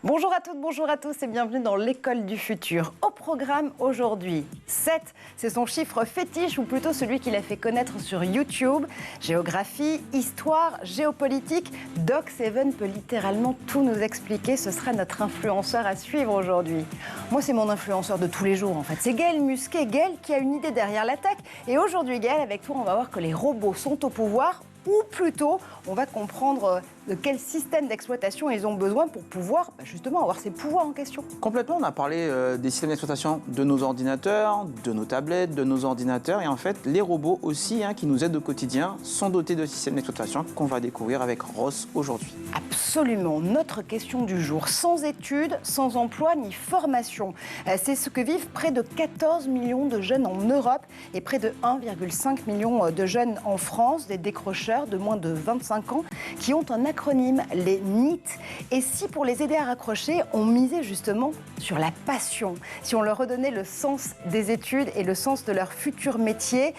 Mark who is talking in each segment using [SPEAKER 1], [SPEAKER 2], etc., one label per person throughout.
[SPEAKER 1] Bonjour à toutes, bonjour à tous et bienvenue dans l'école du futur. Au programme aujourd'hui, 7, c'est son chiffre fétiche ou plutôt celui qu'il a fait connaître sur YouTube. Géographie, histoire, géopolitique, Doc7 peut littéralement tout nous expliquer. Ce sera notre influenceur à suivre aujourd'hui. Moi, c'est mon influenceur de tous les jours en fait. C'est Gaël Musquet, Gaël qui a une idée derrière l'attaque. Et aujourd'hui, Gaël, avec toi, on va voir que les robots sont au pouvoir. Ou plutôt, on va comprendre de quel système d'exploitation ils ont besoin pour pouvoir justement avoir ces pouvoirs en question.
[SPEAKER 2] Complètement, on a parlé des systèmes d'exploitation de nos ordinateurs, de nos tablettes, de nos ordinateurs. Et en fait, les robots aussi, qui nous aident au quotidien, sont dotés de systèmes d'exploitation qu'on va découvrir avec Ross aujourd'hui.
[SPEAKER 1] Absolument, notre question du jour. Sans études, sans emploi ni formation. C'est ce que vivent près de 14 millions de jeunes en Europe et près de 1,5 million de jeunes en France, des décrocheurs de moins de 25 ans qui ont un acronyme, les NEET. Et si pour les aider à raccrocher, on misait justement sur la passion, si on leur redonnait le sens des études et le sens de leur futur métier,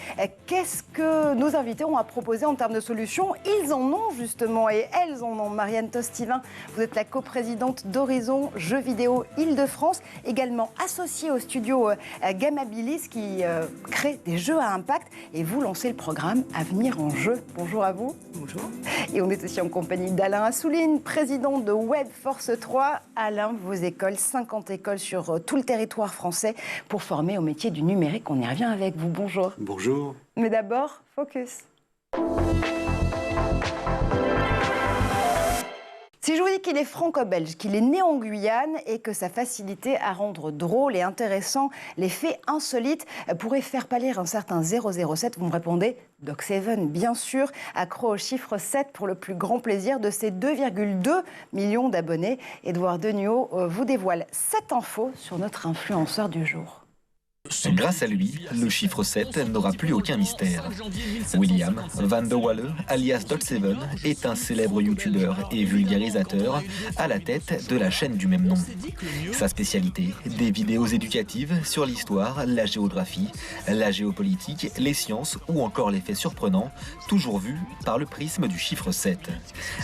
[SPEAKER 1] qu'est-ce que nos invités ont à proposer en termes de solutions? Ils en ont justement et elles en ont. Marianne Tostivin, vous êtes la coprésidente d'Horizon Jeux Vidéo Île-de-France, également associée au studio Gamabilis qui crée des jeux à impact et vous lancez le programme Avenir en jeu. Bonjour à vous.
[SPEAKER 3] Bonjour.
[SPEAKER 1] Et on est aussi en compagnie d'Alain Assouline, président de Webforce 3. Alain, vos écoles, 50 écoles sur tout le territoire français pour former au métier du numérique. On y revient avec vous. Bonjour.
[SPEAKER 3] Bonjour.
[SPEAKER 1] Mais d'abord, focus. Si je vous dis qu'il est franco-belge, qu'il est né en Guyane et que sa facilité à rendre drôle et intéressant les faits insolites pourrait faire pâlir un certain 007, vous me répondez Doc7, bien sûr, accro au chiffre 7 pour le plus grand plaisir de ses 2,2 millions d'abonnés. Edouard Deniau vous dévoile 7 infos sur notre influenceur du jour.
[SPEAKER 4] Grâce à lui, le chiffre 7 n'aura plus aucun mystère. William Van de Walle, alias Doc7, est un célèbre youtubeur et vulgarisateur à la tête de la chaîne du même nom. Sa spécialité, des vidéos éducatives sur l'histoire, la géographie, la géopolitique, les sciences ou encore les faits surprenants, toujours vus par le prisme du chiffre 7.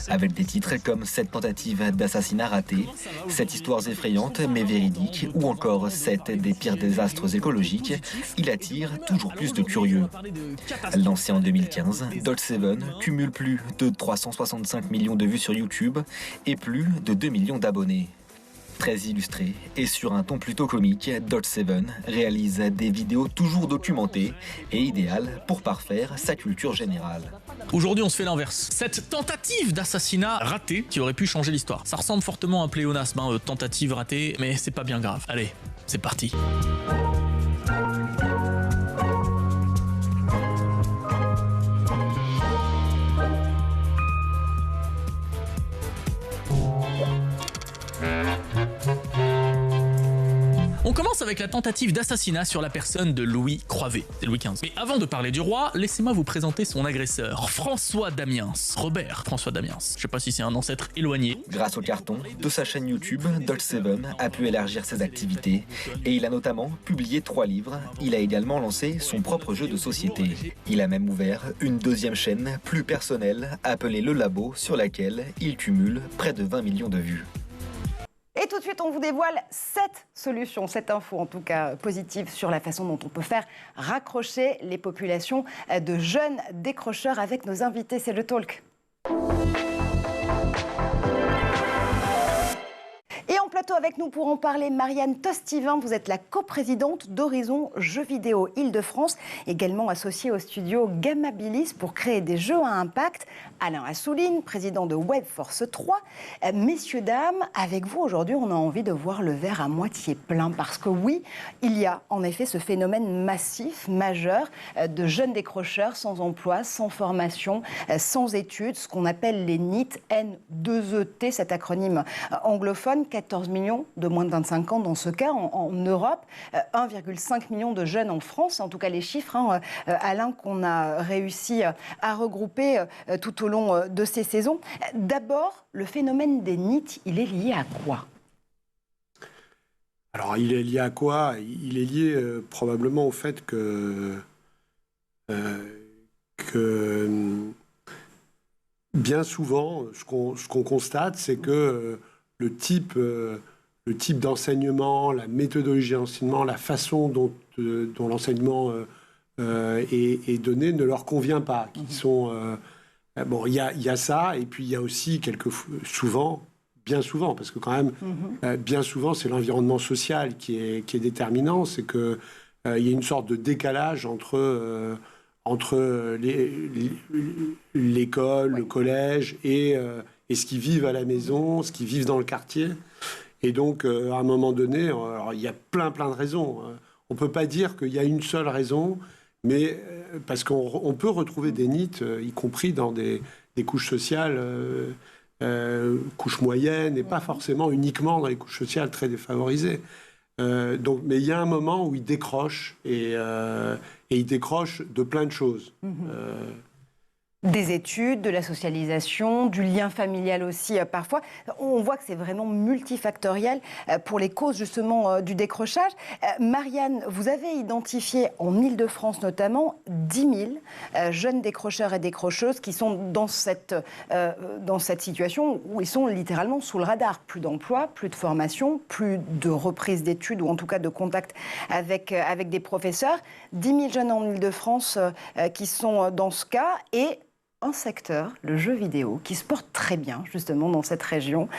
[SPEAKER 4] Avec des titres comme 7 tentatives d'assassinat ratées, 7 histoires effrayantes mais véridiques ou encore 7 des pires désastres écologiques, il attire toujours plus de curieux. Lancé en 2015, Doc7 cumule plus de 365 millions de vues sur YouTube et plus de 2 millions d'abonnés. Très illustré et sur un ton plutôt comique, Doc7 réalise des vidéos toujours documentées et idéales pour parfaire sa culture générale.
[SPEAKER 5] Aujourd'hui, on se fait l'inverse. Cette tentative d'assassinat ratée qui aurait pu changer l'histoire. Ça ressemble fortement à un pléonasme, tentative ratée, mais c'est pas bien grave. Allez, c'est parti. On commence avec la tentative d'assassinat sur la personne de Louis Croivet, c'est Louis XV. Mais avant de parler du roi, laissez-moi vous présenter son agresseur, François Damiens, Robert François Damiens. Je sais pas si c'est un ancêtre éloigné.
[SPEAKER 4] Grâce au carton de sa chaîne YouTube, Doc7 a pu élargir ses activités et il a notamment publié 3 livres. Il a également lancé son propre jeu de société. Il a même ouvert une deuxième chaîne plus personnelle appelée Le Labo sur laquelle il cumule près de 20 millions de vues.
[SPEAKER 1] Et tout de suite, on vous dévoile 7 solutions, 7 infos en tout cas positives sur la façon dont on peut faire raccrocher les populations de jeunes décrocheurs avec nos invités. C'est le Talk. Et en plateau avec nous pour en parler, Marianne Tostivin, vous êtes la coprésidente d'Horizon Jeux Vidéo Île-de-France, également associée au studio Gamabilis pour créer des jeux à impact. Alain Assouline, président de Webforce 3. Messieurs, dames, avec vous aujourd'hui, on a envie de voir le verre à moitié plein parce que oui, il y a en effet ce phénomène massif, majeur, de jeunes décrocheurs sans emploi, sans formation, sans études, ce qu'on appelle les NEET, N2ET, cet acronyme anglophone. 14 millions de moins de 25 ans dans ce cas en Europe, 1,5 million de jeunes en France, en tout cas les chiffres, Alain, qu'on a réussi à regrouper tout au long de ces saisons. D'abord, le phénomène des NEET, il est lié à quoi ?
[SPEAKER 3] Alors, il est lié à quoi ? Il est lié probablement au fait que bien souvent, ce qu'on constate, c'est que le type d'enseignement, la méthodologie d'enseignement, la façon dont l'enseignement est donné ne leur convient pas. Bon, il y a ça, et puis il y a aussi bien souvent, parce que quand même, bien souvent, c'est l'environnement social qui est déterminant, c'est que il y a une sorte de décalage entre l'école, le collège et ce qu'ils vivent à la maison, ce qu'ils vivent dans le quartier. Et donc, à un moment donné, alors, il y a plein de raisons. On ne peut pas dire qu'il y a une seule raison, mais parce qu'on peut retrouver des NEET, y compris dans des couches sociales, couches moyennes, et pas forcément uniquement dans les couches sociales très défavorisées. Mais il y a un moment où ils décrochent, et ils décrochent de plein de choses.
[SPEAKER 1] Des études, de la socialisation, du lien familial aussi parfois. On voit que c'est vraiment multifactoriel pour les causes justement du décrochage. Marianne, vous avez identifié en Île-de-France notamment 10 000 jeunes décrocheurs et décrocheuses qui sont dans cette situation où ils sont littéralement sous le radar. Plus d'emploi, plus de formation, plus de reprise d'études ou en tout cas de contact avec des professeurs. 10 000 jeunes en Île-de-France qui sont dans ce cas et un secteur, le jeu vidéo, qui se porte très bien justement dans cette région,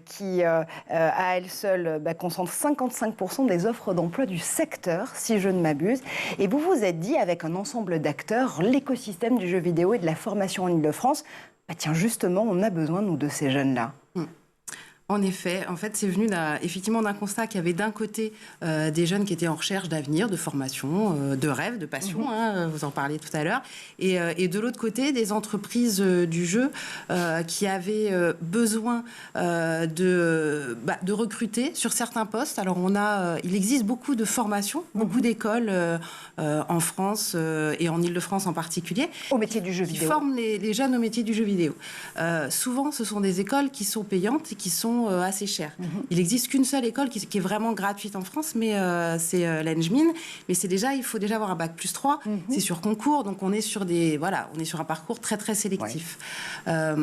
[SPEAKER 1] qui à elle seule concentre 55% des offres d'emploi du secteur, si je ne m'abuse. Et vous vous êtes dit, avec un ensemble d'acteurs, l'écosystème du jeu vidéo et de la formation en Île-de-France, tiens, justement, on a besoin, nous, de ces jeunes-là.
[SPEAKER 6] En effet, c'est venu effectivement d'un constat qu'il y avait d'un côté des jeunes qui étaient en recherche d'avenir, de formation, de rêve, de passion, vous en parliez tout à l'heure, et de l'autre côté des entreprises du jeu qui avaient besoin de recruter sur certains postes. Alors il existe beaucoup de formations, beaucoup d'écoles en France et en Île-de-France en particulier.
[SPEAKER 1] Au métier du jeu vidéo.
[SPEAKER 6] Qui forment les jeunes au métier du jeu vidéo. Souvent, ce sont des écoles qui sont payantes et qui sont assez chères. Il n'existe qu'une seule école qui est vraiment gratuite en France, mais c'est l'Engmin. Mais il faut déjà avoir un bac plus 3. C'est sur concours, donc on est sur un parcours très très sélectif. Ouais.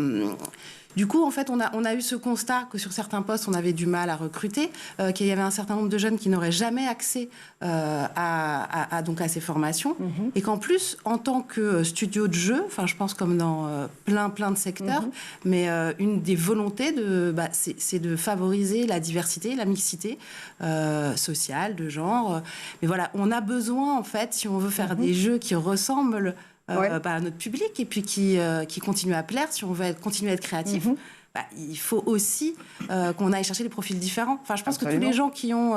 [SPEAKER 6] Du coup, en fait, on a eu ce constat que sur certains postes, on avait du mal à recruter, qu'il y avait un certain nombre de jeunes qui n'auraient jamais accès à ces formations, et qu'en plus, en tant que studio de jeu, je pense comme dans plein de secteurs, mais une des volontés, c'est de favoriser la diversité, la mixité sociale, de genre. Mais voilà, on a besoin, en fait, si on veut faire des jeux qui ressemblent à notre public et puis qui continue à plaire, si on veut continuer à être créatif, il faut aussi qu'on aille chercher des profils différents. Je pense que tous les gens qui ont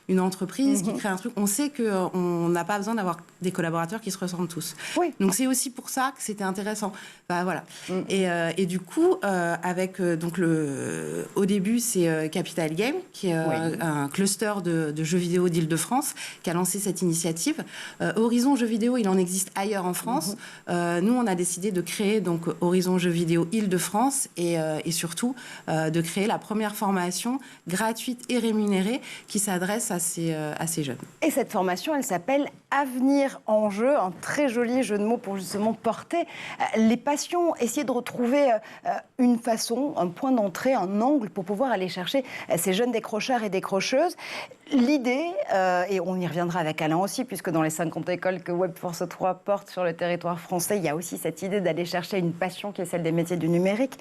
[SPEAKER 6] une entreprise, qui créent un truc, on sait qu'on n'a pas besoin d'avoir des collaborateurs qui se ressemblent tous. Oui. Donc c'est aussi pour ça que c'était intéressant. Voilà. Et du coup, au début, c'est Capital Game, qui est un cluster de jeux vidéo d'Île-de-France, qui a lancé cette initiative. Horizon Jeux Vidéo, il en existe ailleurs en France. Nous, on a décidé de créer donc Horizon Jeux Vidéo Île-de-France et surtout de créer la première formation gratuite et rémunérée qui s'adresse à ces jeunes.
[SPEAKER 1] Et cette formation, elle s'appelle Avenir en jeu, un très joli jeu de mots pour justement porter les passions, essayer de retrouver une façon, un point d'entrée, un angle pour pouvoir aller chercher ces jeunes décrocheurs et décrocheuses. L'idée, et on y reviendra avec Alain aussi, puisque dans les 50 écoles que Webforce 3 porte sur le territoire français, il y a aussi cette idée d'aller chercher une passion qui est celle des métiers du numérique.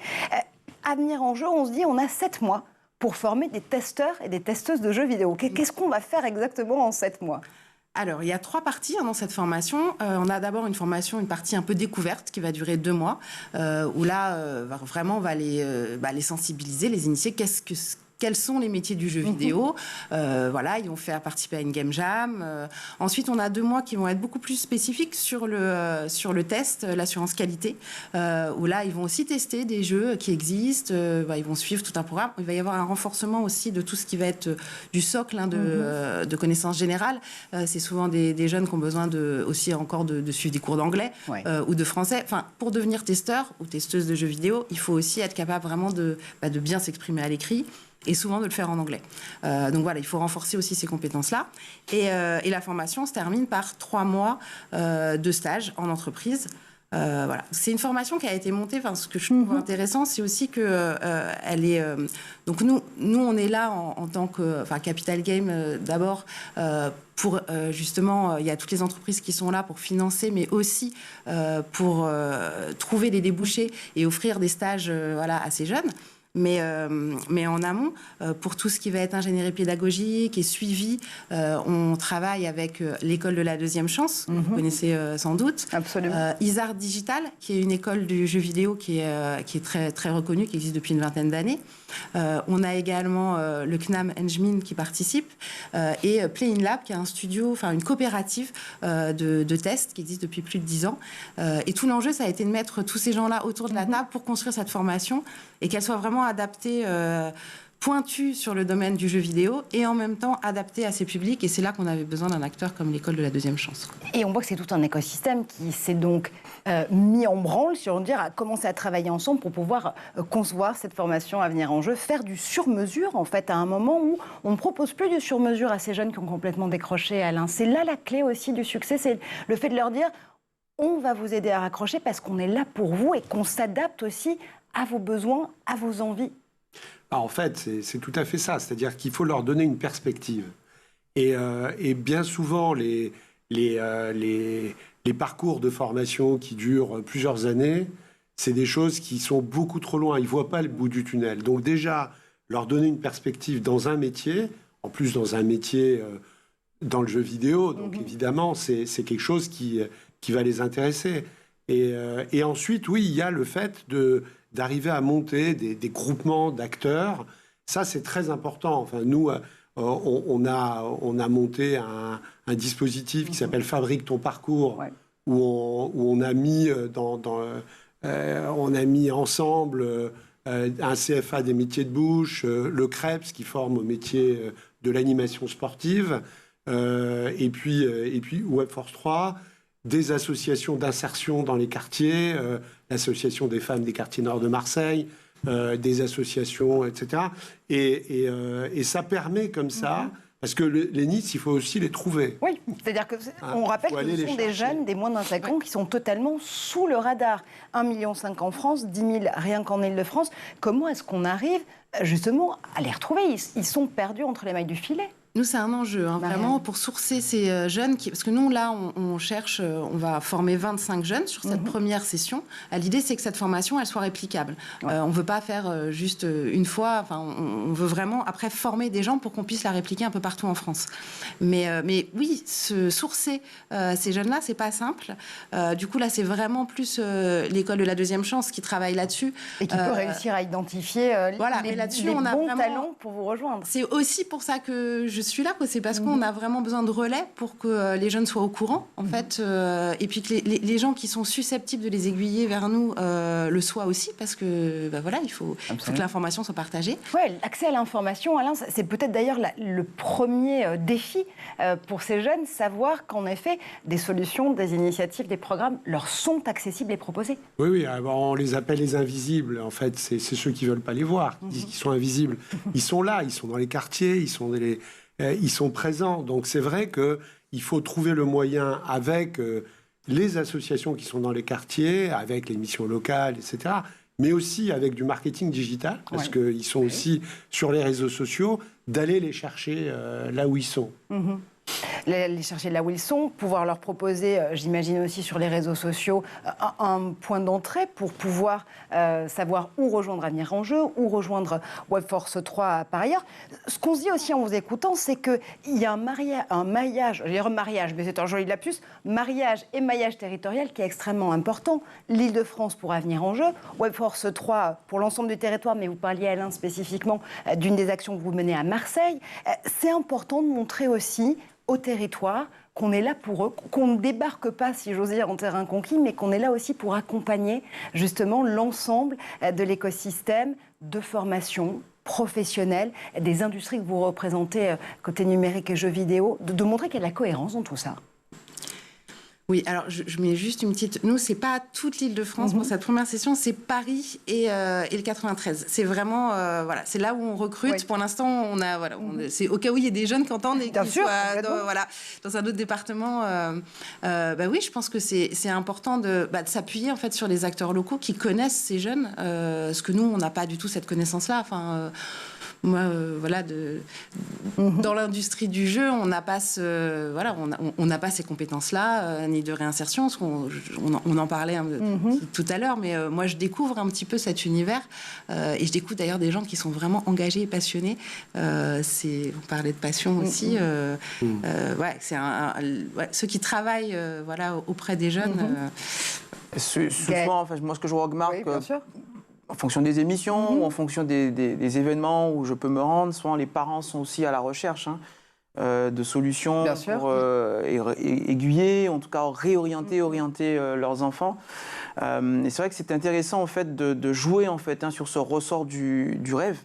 [SPEAKER 1] Avenir en jeu, on se dit, on a 7 mois pour former des testeurs et des testeuses de jeux vidéo. Qu'est-ce qu'on va faire exactement en 7 mois ?
[SPEAKER 6] Alors, il y a 3 parties dans cette formation. On a d'abord une partie un peu découverte qui va durer 2 mois, où là, vraiment, on va les sensibiliser, les initier. Quels sont les métiers du jeu vidéo. Ils vont faire participer à une game jam. Ensuite, on a 2 mois qui vont être beaucoup plus spécifiques sur le test, l'assurance qualité, où là, ils vont aussi tester des jeux qui existent. Ils vont suivre tout un programme. Il va y avoir un renforcement aussi de tout ce qui va être du socle de connaissances générales. C'est souvent des jeunes qui ont besoin de suivre des cours d'anglais ou de français. Pour devenir testeur ou testeuse de jeux vidéo, il faut aussi être capable vraiment de bien s'exprimer à l'écrit. Et souvent de le faire en anglais. Donc voilà, il faut renforcer aussi ces compétences-là. Et la formation se termine par 3 mois de stage en entreprise. Voilà. C'est une formation qui a été montée. Enfin, ce que je trouve intéressant, c'est aussi que elle est. Donc nous, on est là en tant que, Capital Game d'abord. Pour justement, il y a toutes les entreprises qui sont là pour financer, mais aussi pour trouver des débouchés et offrir des stages à ces jeunes. Mais en amont, pour tout ce qui va être ingénierie pédagogique et suivi, on travaille avec l'école de la deuxième chance, que vous connaissez sans doute.
[SPEAKER 1] Absolument.
[SPEAKER 6] Isart Digital, qui est une école du jeu vidéo qui est très, très reconnue, qui existe depuis une vingtaine d'années. On a également le CNAM Engmin qui participe et Play in Lab, qui est un studio, une coopérative de tests qui existe depuis plus de 10 ans. Et tout l'enjeu, ça a été de mettre tous ces gens-là autour de la table pour construire cette formation et qu'elle soit vraiment adaptée, pointue sur le domaine du jeu vidéo et en même temps adaptée à ses publics. Et c'est là qu'on avait besoin d'un acteur comme l'école de la deuxième chance.
[SPEAKER 1] Et on voit que c'est tout un écosystème qui s'est donc mis en branle, si on veut dire, a commencé à travailler ensemble pour pouvoir concevoir cette formation à venir en jeu, faire du sur-mesure, en fait, à un moment où on ne propose plus du sur-mesure à ces jeunes qui ont complètement décroché, Alain. C'est là la clé aussi du succès, c'est le fait de leur dire on va vous aider à raccrocher parce qu'on est là pour vous et qu'on s'adapte aussi à vos besoins, à vos envies.
[SPEAKER 3] En fait, c'est tout à fait ça. C'est-à-dire qu'il faut leur donner une perspective. Et bien souvent, les parcours de formation qui durent plusieurs années, c'est des choses qui sont beaucoup trop loin. Ils ne voient pas le bout du tunnel. Donc déjà, leur donner une perspective dans un métier, en plus dans un métier dans le jeu vidéo, donc évidemment, c'est quelque chose qui va les intéresser. Et ensuite, oui, il y a le fait d'arriver à monter des groupements d'acteurs. Ça, c'est très important. Enfin, nous, on a monté un dispositif qui s'appelle Fabrique ton parcours, où on a mis on a mis ensemble un CFA des métiers de bouche, le CREPS qui forme au métier de l'animation sportive, et puis Webforce 3, des associations d'insertion dans les quartiers, l'association des femmes des quartiers nord de Marseille, des associations, etc. Et ça permet comme ça, parce que les NIS, il faut aussi les trouver.
[SPEAKER 1] Oui, c'est-à-dire qu'on rappelle que ce sont des jeunes, des moins de 25 ans, qui sont totalement sous le radar. 1,5 million en France, 10 000 rien qu'en Ile-de-France. Comment est-ce qu'on arrive justement à les retrouver ? Ils sont perdus entre les mailles du filet.
[SPEAKER 6] Nous, c'est un enjeu, vraiment, pour sourcer ces jeunes. Parce que nous, là, on cherche, on va former 25 jeunes sur cette première session. L'idée, c'est que cette formation, elle soit réplicable. On ne veut pas faire juste une fois. On veut vraiment, après, former des gens pour qu'on puisse la répliquer un peu partout en France. Mais oui, sourcer ces jeunes-là, c'est pas simple. Du coup, là, c'est vraiment plus l'école de la deuxième chance qui travaille là-dessus.
[SPEAKER 1] Et qui peut réussir à identifier les bons talents pour vous rejoindre.
[SPEAKER 6] C'est aussi pour ça que je suis là, c'est parce qu'on a vraiment besoin de relais pour que les jeunes soient au courant, en fait, et puis que les gens qui sont susceptibles de les aiguiller vers nous le soient aussi, parce que il faut que l'information soit partagée.
[SPEAKER 1] Ouais, l'accès à l'information, Alain, c'est peut-être d'ailleurs le premier défi pour ces jeunes, savoir qu'en effet, des solutions, des initiatives, des programmes leur sont accessibles et proposés.
[SPEAKER 3] Oui, on les appelle les invisibles. En fait, c'est ceux qui ne veulent pas les voir, qui disent qu'ils sont invisibles. Ils sont là, ils sont dans les quartiers, ils sont présents. Donc c'est vrai qu'il faut trouver le moyen avec les associations qui sont dans les quartiers, avec les missions locales, etc., mais aussi avec du marketing digital, parce qu'ils sont aussi sur les réseaux sociaux, d'aller les chercher là où ils sont.
[SPEAKER 1] Les chercher là où ils sont, pouvoir leur proposer, j'imagine aussi sur les réseaux sociaux, un point d'entrée pour pouvoir savoir où rejoindre Avenir en Jeu, où rejoindre Webforce 3 par ailleurs. Ce qu'on se dit aussi en vous écoutant, c'est qu'il y a un maillage, mais c'est un joli lapsus, mariage et maillage territorial qui est extrêmement important. L'Île-de-France pour Avenir en Jeu, Webforce 3 pour l'ensemble du territoire, mais vous parliez, Alain, spécifiquement d'une des actions que vous menez à Marseille. C'est important de montrer aussi au territoire, qu'on est là pour eux, qu'on ne débarque pas, si j'ose dire, en terrain conquis, mais qu'on est là aussi pour accompagner justement l'ensemble de l'écosystème de formation professionnelle, des industries que vous représentez côté numérique et jeux vidéo, de montrer qu'il y a de la cohérence dans tout ça.
[SPEAKER 6] Oui, alors je mets juste une petite... Nous, c'est pas toute l'Île-de-France pour cette première session, c'est Paris et le 93. C'est vraiment, voilà, c'est là où on recrute.
[SPEAKER 1] Oui.
[SPEAKER 6] Pour l'instant, on a, voilà, c'est au cas où il y a des jeunes qui entendent et
[SPEAKER 1] Bien
[SPEAKER 6] qui
[SPEAKER 1] sûr,
[SPEAKER 6] soient dans un autre département. Oui, je pense que c'est important de s'appuyer en fait sur les acteurs locaux qui connaissent ces jeunes, parce que nous, on n'a pas du tout cette connaissance-là. Enfin, moi, dans l'industrie du jeu, on n'a pas on n'a pas ces compétences-là, ni de réinsertion. Parce on en parlait tout à l'heure, mais moi, je découvre un petit peu cet univers, et je découvre d'ailleurs des gens qui sont vraiment engagés et passionnés. On parlait de passion aussi. C'est ceux qui travaillent, auprès des jeunes.
[SPEAKER 2] Souvent, enfin, moi, ce que je remarque.
[SPEAKER 1] Oui, bien sûr.
[SPEAKER 2] En fonction des émissions ou en fonction des événements où je peux me rendre, souvent les parents sont aussi à la recherche de solutions pour aiguiller, en tout cas orienter leurs enfants. Et c'est vrai que c'est intéressant en fait de jouer en fait sur ce ressort du rêve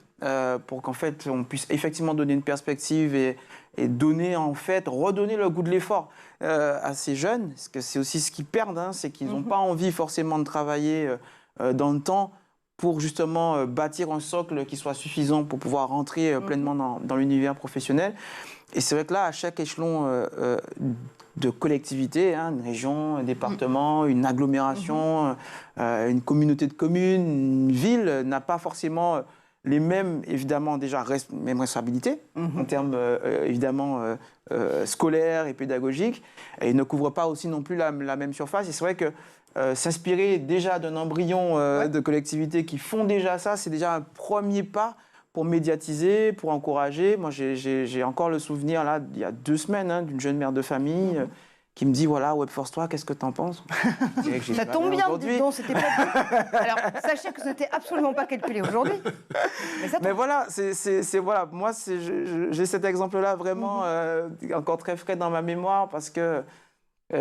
[SPEAKER 2] pour qu'en fait on puisse effectivement donner une perspective et donner en fait redonner le goût de l'effort à ces jeunes, parce que c'est aussi ce qu'ils perdent, c'est qu'ils n'ont pas envie forcément de travailler dans le temps pour justement bâtir un socle qui soit suffisant pour pouvoir rentrer pleinement dans l'univers professionnel. Et c'est vrai que là, à chaque échelon de collectivité, une région, un département, une agglomération, une communauté de communes, une ville, n'a pas forcément les mêmes, évidemment, mêmes responsabilités, en termes, évidemment, scolaires et pédagogiques, et ne couvre pas aussi non plus la même surface. Et c'est vrai que s'inspirer déjà d'un embryon de collectivités qui font déjà ça, c'est déjà un premier pas pour médiatiser, pour encourager. Moi, j'ai encore le souvenir, là, il y a 2 semaines, d'une jeune mère de famille qui me dit, voilà, Webforce 3, qu'est-ce que t'en penses?
[SPEAKER 1] Ça tombe bien, dis donc, c'était pas... Alors, sachez que ce n'était absolument pas calculé aujourd'hui. Mais
[SPEAKER 2] voilà, voilà, moi, j'ai cet exemple-là vraiment encore très frais dans ma mémoire, parce que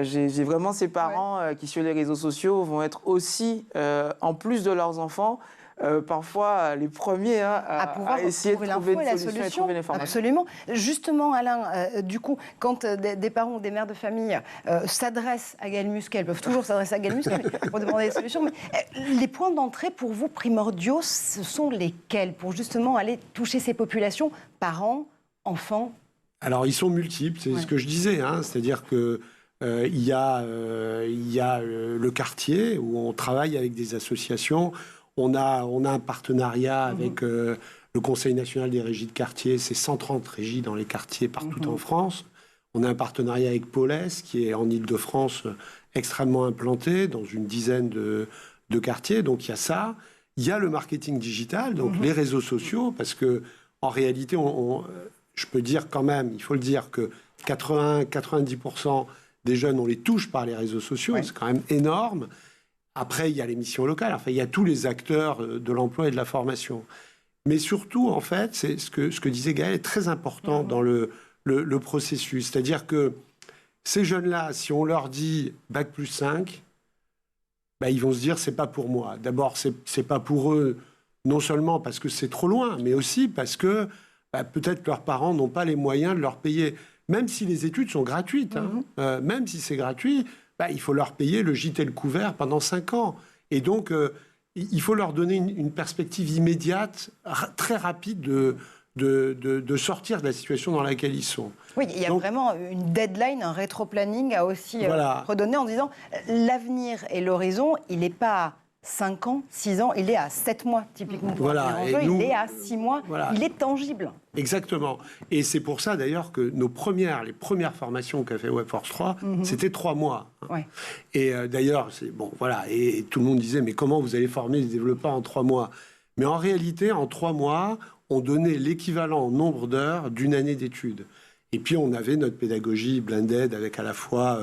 [SPEAKER 2] j'ai vraiment ces parents qui, sur les réseaux sociaux, vont être aussi, en plus de leurs enfants, parfois les premiers à essayer de trouver une solution et trouver l'information.
[SPEAKER 1] Absolument. Justement, Alain, du coup, quand des parents ou des mères de famille s'adressent à Gaël Musquet, elles peuvent toujours s'adresser à Gaël Musquet pour demander des solutions, mais les points d'entrée pour vous primordiaux, ce sont lesquels pour justement aller toucher ces populations, parents, enfants?
[SPEAKER 3] Alors, ils sont multiples, c'est ce que je disais, c'est-à-dire que il y a le quartier où on travaille avec des associations. On a un partenariat avec le Conseil national des régies de quartier. C'est 130 régies dans les quartiers partout en France. On a un partenariat avec Paulès, qui est en Île-de-France extrêmement implanté dans une dizaine de quartiers. Donc il y a ça. Il y a le marketing digital, donc les réseaux sociaux, parce que en réalité, je peux dire quand même, il faut le dire, que 80-90% des jeunes, on les touche par les réseaux sociaux, c'est quand même énorme. Après, il y a les missions locales, enfin, il y a tous les acteurs de l'emploi et de la formation. Mais surtout, en fait, c'est ce que disait Gaël est très important dans le processus. C'est-à-dire que ces jeunes-là, si on leur dit Bac+5, ils vont se dire c'est pas pour moi. D'abord, c'est pas pour eux, non seulement parce que c'est trop loin, mais aussi parce que peut-être leurs parents n'ont pas les moyens de leur payer. Même si les études sont gratuites, même si c'est gratuit, il faut leur payer le gîte et le couvert pendant 5 ans. Et donc, il faut leur donner une perspective immédiate, très rapide de sortir de la situation dans laquelle ils sont.
[SPEAKER 1] Oui, il y a vraiment une deadline, un rétro-planning à aussi redonner en disant l'avenir et l'horizon, il n'est pas 5 ans, 6 ans, il est à 7 mois, typiquement. Il est à 6 mois, il est tangible.
[SPEAKER 3] Exactement. Et c'est pour ça, d'ailleurs, que les premières formations qu'a fait Webforce 3, c'était 3 mois. Et d'ailleurs, et tout le monde disait, mais comment vous allez former les développeurs en 3 mois? Mais en réalité, en 3 mois, on donnait l'équivalent en nombre d'heures d'une année d'études. Et puis, on avait notre pédagogie blended avec à la fois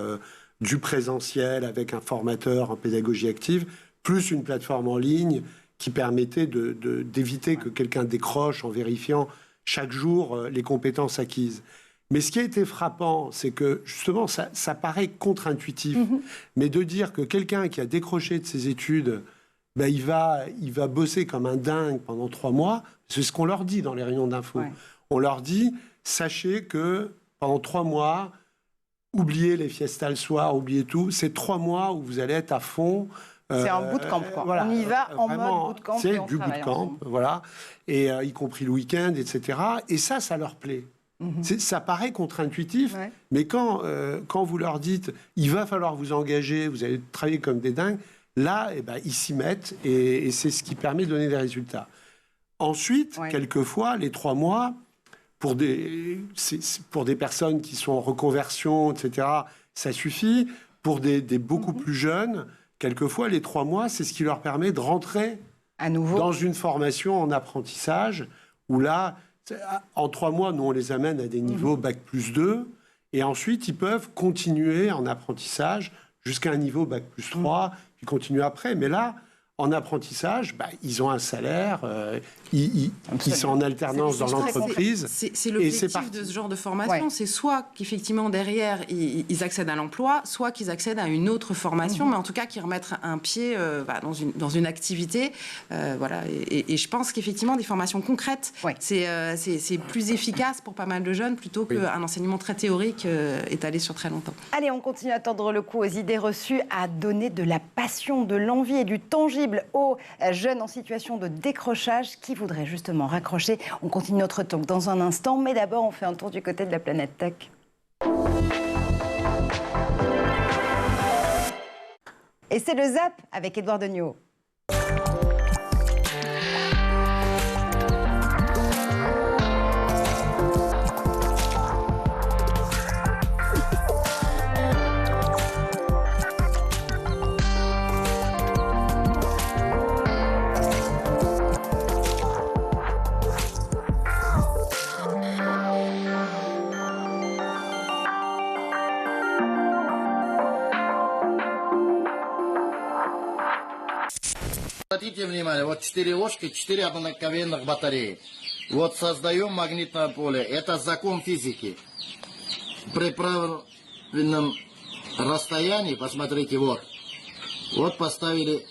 [SPEAKER 3] du présentiel, avec un formateur en pédagogie active, plus une plateforme en ligne qui permettait d'éviter que quelqu'un décroche en vérifiant chaque jour les compétences acquises. Mais ce qui a été frappant, c'est que justement, ça paraît contre-intuitif, mais de dire que quelqu'un qui a décroché de ses études, il va bosser comme un dingue pendant 3 mois, c'est ce qu'on leur dit dans les réunions d'info. On leur dit, sachez que pendant 3 mois, oubliez les fiestas le soir, oubliez tout. C'est 3 mois où vous allez être à fond.
[SPEAKER 1] C'est un bootcamp, quoi.
[SPEAKER 3] Voilà,
[SPEAKER 1] on y va en
[SPEAKER 3] vraiment,
[SPEAKER 1] mode bootcamp.
[SPEAKER 3] c'est du bootcamp, voilà. Et y compris le week-end, etc. Et ça leur plaît. Ça paraît contre-intuitif, mais quand vous leur dites il va falloir vous engager, vous allez travailler comme des dingues, là, ils s'y mettent et c'est ce qui permet de donner des résultats. Ensuite, quelquefois, les 3 mois, pour des personnes qui sont en reconversion, etc., ça suffit. Pour des beaucoup plus jeunes, quelquefois, les 3 mois, c'est ce qui leur permet de rentrer
[SPEAKER 1] à nouveau
[SPEAKER 3] dans une formation en apprentissage où là, en 3 mois, nous, on les amène à des niveaux Bac+2 et ensuite, ils peuvent continuer en apprentissage jusqu'à un niveau Bac+3, puis continuer après. Mais là, en apprentissage, ils ont un salaire, ils sont en alternance dans l'entreprise.
[SPEAKER 6] C'est l'objectif de ce genre de formation. C'est soit qu'effectivement, derrière, ils accèdent à l'emploi, soit qu'ils accèdent à une autre formation, mais en tout cas, qu'ils remettent un pied dans une activité. Voilà. Et je pense qu'effectivement, des formations concrètes, c'est plus efficace pour pas mal de jeunes plutôt qu'un enseignement très théorique étalé sur très longtemps.
[SPEAKER 1] Allez, on continue à tordre le cou aux idées reçues, à donner de la passion, de l'envie et du tangible aux jeunes en situation de décrochage qui voudraient justement raccrocher. On continue notre talk dans un instant, mais d'abord on fait un tour du côté de la planète tech. Et c'est le Zap avec Édouard Degnaud.
[SPEAKER 7] Обратите внимание, вот 4 ложки, 4 одноковенных батареи. Вот создаем магнитное поле. Это закон физики. При правильном расстоянии, посмотрите, вот поставили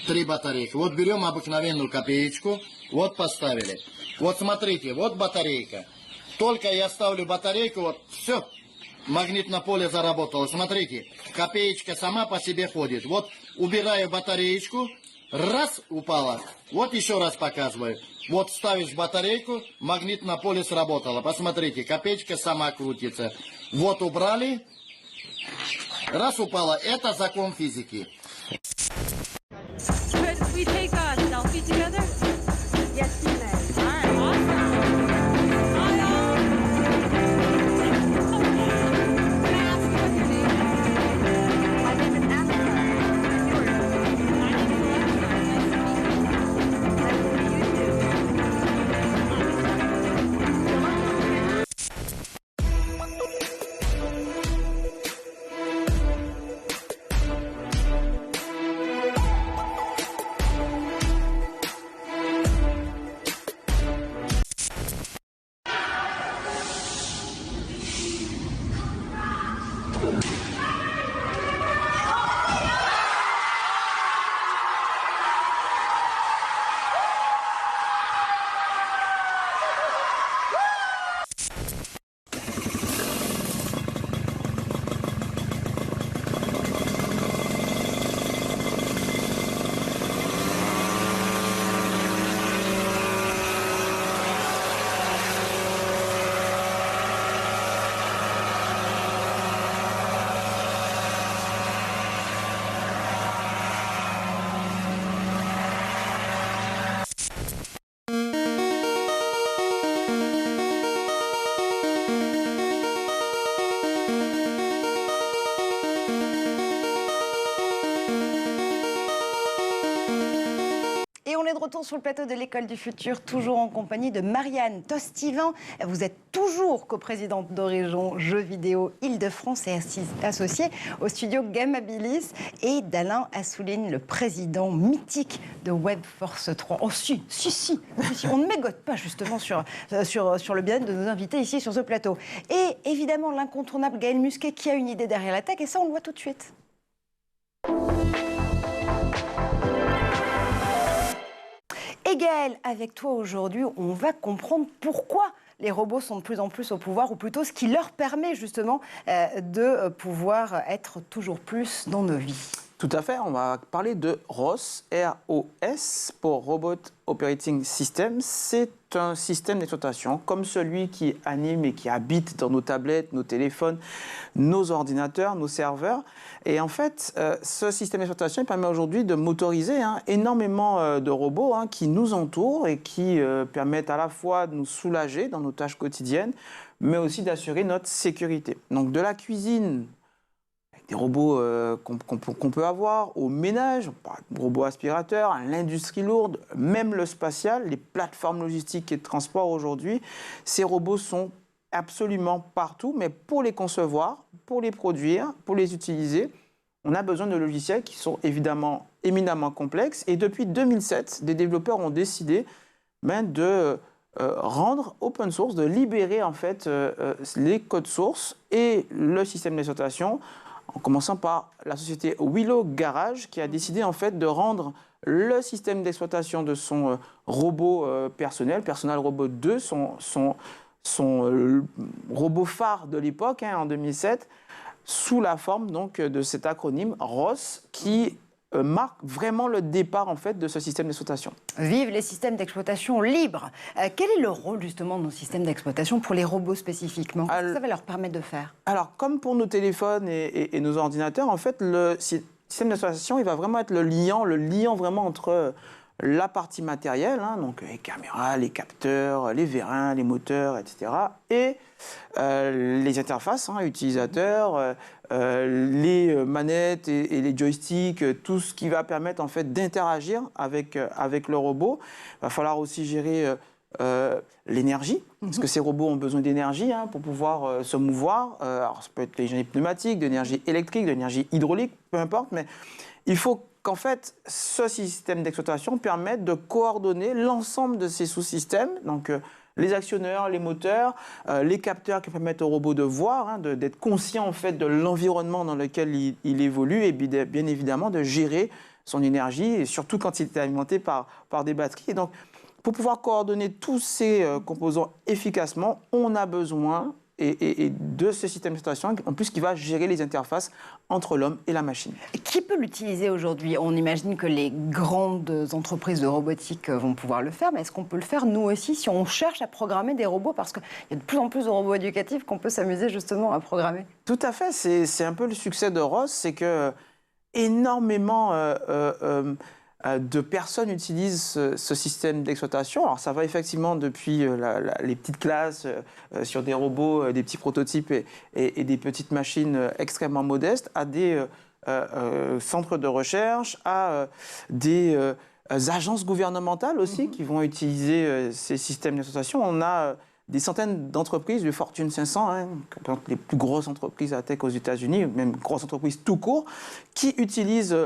[SPEAKER 7] 3 батарейки. Вот берем обыкновенную копеечку, вот поставили. Вот смотрите, вот батарейка. Только я ставлю батарейку, вот все, магнитное поле заработало. Смотрите, копеечка сама по себе ходит. Вот убираю батареечку. Раз, упала. Вот еще раз показываю. Вот ставишь батарейку, магнитное поле сработало. Посмотрите, копеечка сама крутится. Вот убрали. Раз, упала. Это закон физики.
[SPEAKER 8] Could we take a selfie together? Yes, we may. All right, awesome. Can I ask you what your name is? My name is Ashley.
[SPEAKER 1] De retour sur le plateau de l'École du Futur, toujours en compagnie de Marianne Tostivin. Vous êtes toujours coprésidente d'Horizon Jeux Vidéo Île-de-France et associée au studio Gamabilis, et d'Alain Assouline, le président mythique de Webforce 3. Oh si, on ne mégote pas justement sur le bien-être de nos invités ici sur ce plateau. Et évidemment l'incontournable Gaël Musquet qui a une idée derrière la tech, et ça on le voit tout de suite. Et Gaël, avec toi aujourd'hui, on va comprendre pourquoi les robots sont de plus en plus au pouvoir, ou plutôt ce qui leur permet justement de pouvoir être toujours plus dans nos vies.
[SPEAKER 2] Tout à fait, on va parler de ROS, R-O-S, pour Robot Operating System. C'est un système d'exploitation comme celui qui anime et qui habite dans nos tablettes, nos téléphones, nos ordinateurs, nos serveurs. Et en fait, ce système d'exploitation permet aujourd'hui de motoriser énormément de robots qui nous entourent et qui permettent à la fois de nous soulager dans nos tâches quotidiennes, mais aussi d'assurer notre sécurité. Donc de la cuisine, des robots qu'on peut avoir au ménage, robots aspirateurs, à l'industrie lourde, même le spatial, les plateformes logistiques et de transport aujourd'hui, ces robots sont absolument partout, mais pour les concevoir, pour les produire, pour les utiliser, on a besoin de logiciels qui sont évidemment éminemment complexes. Et depuis 2007, des développeurs ont décidé de rendre open source, de libérer en fait les codes sources et le système d'exploitation, en commençant par la société Willow Garage, qui a décidé en fait de rendre le système d'exploitation de son robot personnel, Personal Robot 2, son robot phare de l'époque, en 2007, sous la forme donc de cet acronyme ROS, qui marque vraiment le départ en fait de ce système d'exploitation.
[SPEAKER 1] Vive les systèmes d'exploitation libres. Quel est le rôle justement de nos systèmes d'exploitation pour les robots spécifiquement? Qu'est-ce que ça va leur permettre de faire? Alors,
[SPEAKER 2] comme pour nos téléphones et nos ordinateurs, en fait, le système d'exploitation, il va vraiment être le liant vraiment entre la partie matérielle, donc les caméras, les capteurs, les vérins, les moteurs, etc., et les interfaces utilisateurs, les manettes et les joysticks, tout ce qui va permettre en fait d'interagir avec le robot. Il va falloir aussi gérer l'énergie, parce que ces robots ont besoin d'énergie pour pouvoir se mouvoir. Alors ça peut être de l'énergie pneumatique, de l'énergie électrique, de l'énergie hydraulique, peu importe, mais il faut qu'en fait, ce système d'exploitation permette de coordonner l'ensemble de ces sous-systèmes, donc les actionneurs, les moteurs, les capteurs qui permettent au robot de voir, d'être conscient en fait de l'environnement dans lequel il évolue, et bien évidemment de gérer son énergie, et surtout quand il est alimenté par des batteries. Et donc, pour pouvoir coordonner tous ces composants efficacement, on a besoin et de ce système d'exploitation, en plus qui va gérer les interfaces entre l'homme et la machine.
[SPEAKER 1] Qui peut l'utiliser aujourd'hui? On imagine que les grandes entreprises de robotique vont pouvoir le faire, mais est-ce qu'on peut le faire nous aussi si on cherche à programmer des robots? Parce qu'il y a de plus en plus de robots éducatifs qu'on peut s'amuser justement à programmer.
[SPEAKER 2] Tout à fait, c'est un peu le succès de ROS, c'est que énormément de personnes utilisent ce système d'exploitation. Alors ça va effectivement depuis les petites classes sur des robots, des petits prototypes et des petites machines extrêmement modestes, à des centres de recherche, à des agences gouvernementales aussi qui vont utiliser ces systèmes d'exploitation. On a des centaines d'entreprises du Fortune 500, les plus grosses entreprises à tech aux États-Unis, même grosses entreprises tout court, qui utilisent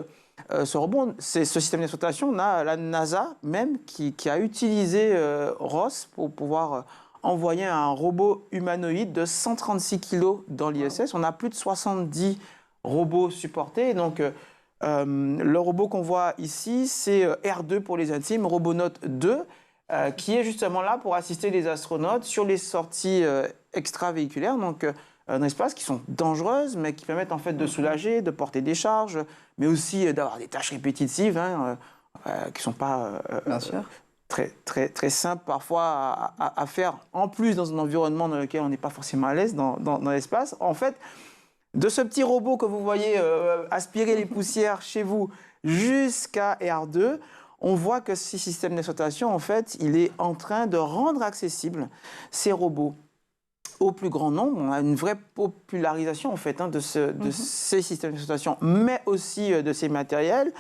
[SPEAKER 2] ce robot, ce système d'exploitation. On a la NASA même qui a utilisé ROS pour pouvoir envoyer un robot humanoïde de 136 kg dans l'ISS. On a plus de 70 robots supportés. Donc, le robot qu'on voit ici, c'est R2 pour les intimes, Robonaut 2, qui est justement là pour assister les astronautes sur les sorties extravéhiculaires. Donc, dans l'espace, qui sont dangereuses, mais qui permettent en fait de soulager, de porter des charges, mais aussi d'avoir des tâches répétitives qui ne sont pas très simples parfois à faire, en plus dans un environnement dans lequel on n'est pas forcément à l'aise dans l'espace. En fait, de ce petit robot que vous voyez aspirer les poussières chez vous jusqu'à R2, on voit que ce système d'exploitation, en fait, il est en train de rendre accessibles ces robots au plus grand nombre. On a une vraie popularisation en fait de ces systèmes d'exploitation, mais aussi de ces matériels,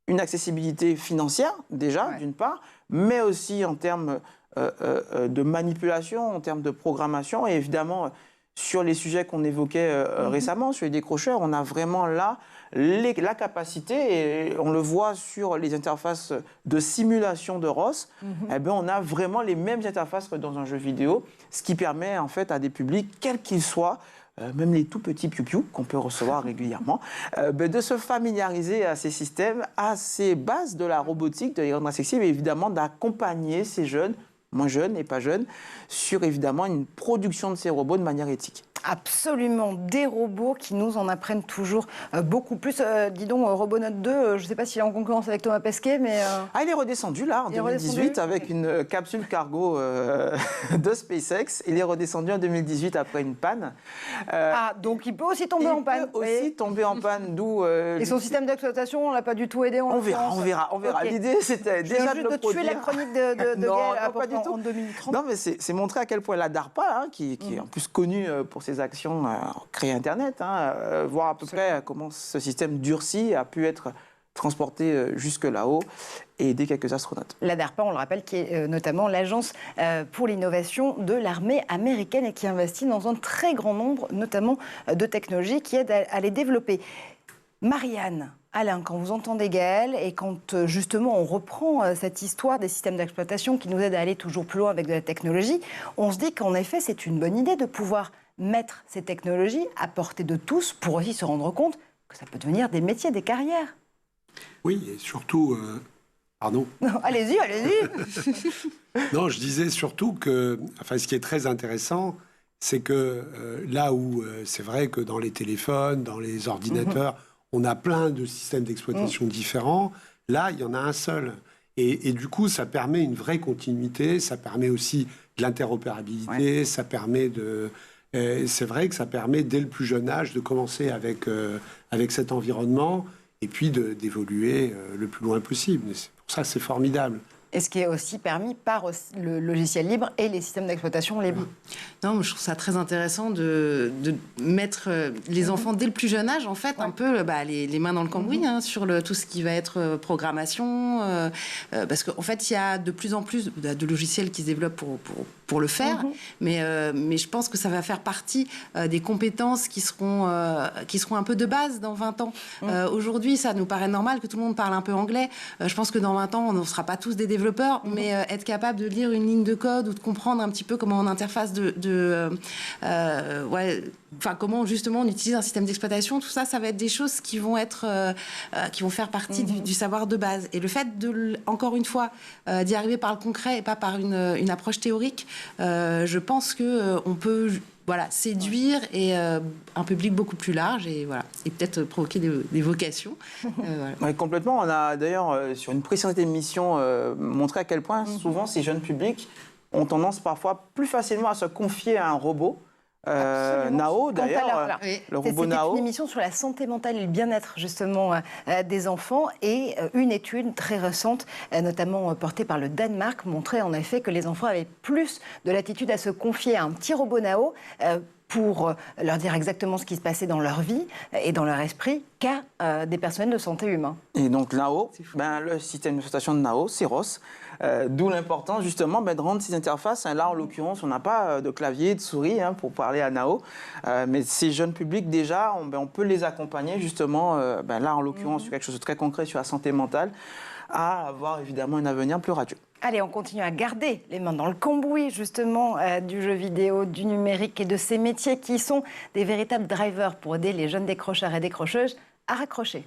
[SPEAKER 2] une accessibilité financière déjà d'une part, mais aussi en termes de manipulation, en termes de programmation, et évidemment sur les sujets qu'on évoquait récemment, sur les décrocheurs, on a vraiment là la capacité, et on le voit sur les interfaces de simulation de ROS, on a vraiment les mêmes interfaces que dans un jeu vidéo, ce qui permet en fait à des publics, quels qu'ils soient, même les tout petits piou-piou qu'on peut recevoir régulièrement, de se familiariser à ces systèmes, à ces bases de la robotique, de les rendre accessibles, et évidemment d'accompagner ces jeunes moins jeunes et pas jeunes, sur évidemment une production de ces robots de manière éthique.
[SPEAKER 1] Absolument, des robots qui nous en apprennent toujours beaucoup plus. Dis donc, Robonaut 2, je ne sais pas s'il est en concurrence avec Thomas Pesquet, mais...
[SPEAKER 2] il est redescendu là, en 2018, avec une capsule cargo de SpaceX. Il est redescendu en 2018 après une panne.
[SPEAKER 1] Donc il peut aussi tomber en panne.
[SPEAKER 2] Il peut aussi tomber en panne, d'où...
[SPEAKER 1] Et son système d'exploitation, on ne l'a pas du tout aidé
[SPEAKER 2] on verra. Okay. L'idée, c'était déjà de le produire.
[SPEAKER 1] Tuer la chronique de Gaël
[SPEAKER 2] pas du tout.
[SPEAKER 1] En 2030.
[SPEAKER 2] Non, mais c'est montrer à quel point la DARPA, qui est en plus connue pour ses actions créer Internet, voir à peu près comment ce système durci a pu être transporté jusque là-haut et aider quelques astronautes.
[SPEAKER 1] La DARPA, on le rappelle, qui est notamment l'agence pour l'innovation de l'armée américaine et qui investit dans un très grand nombre, notamment de technologies qui aident à les développer. Marianne, Alain, quand vous entendez Gaël et quand justement on reprend cette histoire des systèmes d'exploitation qui nous aident à aller toujours plus loin avec de la technologie, on se dit qu'en effet c'est une bonne idée de pouvoir mettre ces technologies à portée de tous pour aussi se rendre compte que ça peut devenir des métiers, des carrières.
[SPEAKER 3] Oui, et surtout... Pardon.
[SPEAKER 1] Non, allez-y.
[SPEAKER 3] Non, je disais surtout que... Enfin, ce qui est très intéressant, c'est que là où c'est vrai que dans les téléphones, dans les ordinateurs, on a plein de systèmes d'exploitation différents, là, il y en a un seul. Et du coup, ça permet une vraie continuité, ça permet aussi de l'interopérabilité, ça permet de... C'est vrai que ça permet, dès le plus jeune âge, de commencer avec cet environnement et puis d'évoluer le plus loin possible. C'est pour ça que c'est formidable.
[SPEAKER 1] Et ce qui est aussi permis par le logiciel libre et les systèmes d'exploitation libres.
[SPEAKER 6] Non, je trouve ça très intéressant de mettre les enfants dès le plus jeune âge, en fait, un peu les mains dans le cambouis sur tout ce qui va être programmation. Parce qu'en fait, il y a de plus en plus de logiciels qui se développent pour le faire. Mais je pense que ça va faire partie des compétences qui seront un peu de base dans 20 ans. Aujourd'hui, ça nous paraît normal que tout le monde parle un peu anglais. Je pense que dans 20 ans, on ne sera pas tous des développeurs, mais être capable de lire une ligne de code ou de comprendre un petit peu comment on interface comment justement on utilise un système d'exploitation, tout ça, ça va être des choses qui vont faire partie du savoir de base. Et le fait encore une fois, d'y arriver par le concret et pas par une approche théorique, je pense que on peut séduire un public beaucoup plus large et peut-être provoquer des vocations.
[SPEAKER 2] Oui, complètement. On a d'ailleurs, sur une précédente émission, montré à quel point souvent ces jeunes publics ont tendance parfois plus facilement à se confier à un robot. Nao, d'ailleurs, le robot Nao.
[SPEAKER 1] C'était une émission sur la santé mentale et le bien-être, justement, des enfants. Et une étude très récente, notamment portée par le Danemark, montrait en effet que les enfants avaient plus de latitude à se confier à un petit robot Nao pour leur dire exactement ce qui se passait dans leur vie et dans leur esprit qu'à des personnels de santé humains.
[SPEAKER 2] Et donc Nao, le système d'exploitation de Nao, c'est ROS. D'où l'importance justement de rendre ces interfaces. Là, en l'occurrence, on n'a pas de clavier, de souris pour parler à Nao. Mais ces jeunes publics, déjà, on peut les accompagner justement, là, en l'occurrence, sur quelque chose de très concret sur la santé mentale, à avoir évidemment un avenir plus radieux.
[SPEAKER 1] Allez, on continue à garder les mains dans le cambouis, justement, du jeu vidéo, du numérique et de ces métiers qui sont des véritables drivers pour aider les jeunes décrocheurs et décrocheuses à raccrocher.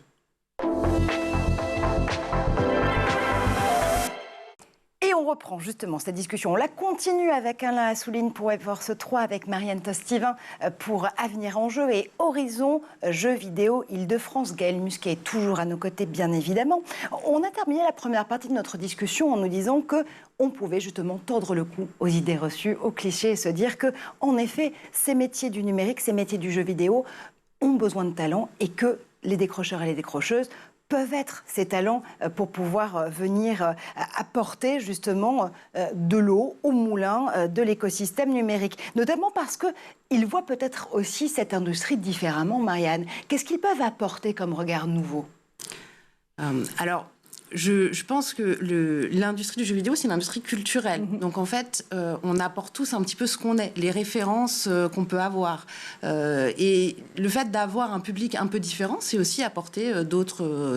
[SPEAKER 1] Et on reprend justement cette discussion. On la continue avec Alain Assouline pour Webforce 3, avec Marianne Tostevin pour Avenir en jeu et Horizon Jeux vidéo Île-de-France. Gaël Musquet est toujours à nos côtés, bien évidemment. On a terminé la première partie de notre discussion en nous disant qu'on pouvait justement tordre le cou aux idées reçues, aux clichés et se dire que, en effet, ces métiers du numérique, ces métiers du jeu vidéo ont besoin de talent et que les décrocheurs et les décrocheuses peuvent être ces talents pour pouvoir venir apporter justement de l'eau au moulin de l'écosystème numérique. Notamment parce qu'ils voient peut-être aussi cette industrie différemment, Marianne. Qu'est-ce qu'ils peuvent apporter comme regard nouveau ?
[SPEAKER 6] Je pense que l'industrie du jeu vidéo, c'est une industrie culturelle. Donc, en fait, on apporte tous un petit peu ce qu'on est, les références qu'on peut avoir. Et le fait d'avoir un public un peu différent, c'est aussi apporter d'autres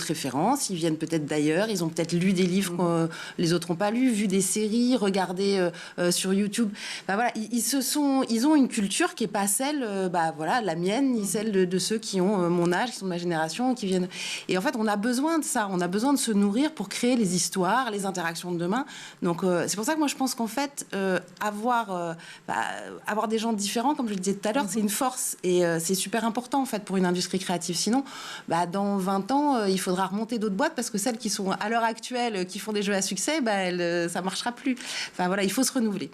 [SPEAKER 6] références. Ils viennent peut-être d'ailleurs, ils ont peut-être lu des livres que les autres n'ont pas lus, vu des séries, regardé sur YouTube. Ils ont une culture qui n'est pas celle, la mienne, ni celle de ceux qui ont mon âge, qui sont de ma génération, qui viennent... Et en fait, on a besoin de ça. On a besoin de se nourrir pour créer les histoires, les interactions de demain. Donc, c'est pour ça que moi, je pense qu'en fait, avoir des gens différents, comme je le disais tout à l'heure, c'est une force. Et c'est super important, en fait, pour une industrie créative. Sinon, dans 20 ans, il faudra remonter d'autres boîtes parce que celles qui sont à l'heure actuelle, qui font des jeux à succès, ça ne marchera plus. Enfin, voilà, il faut se renouveler.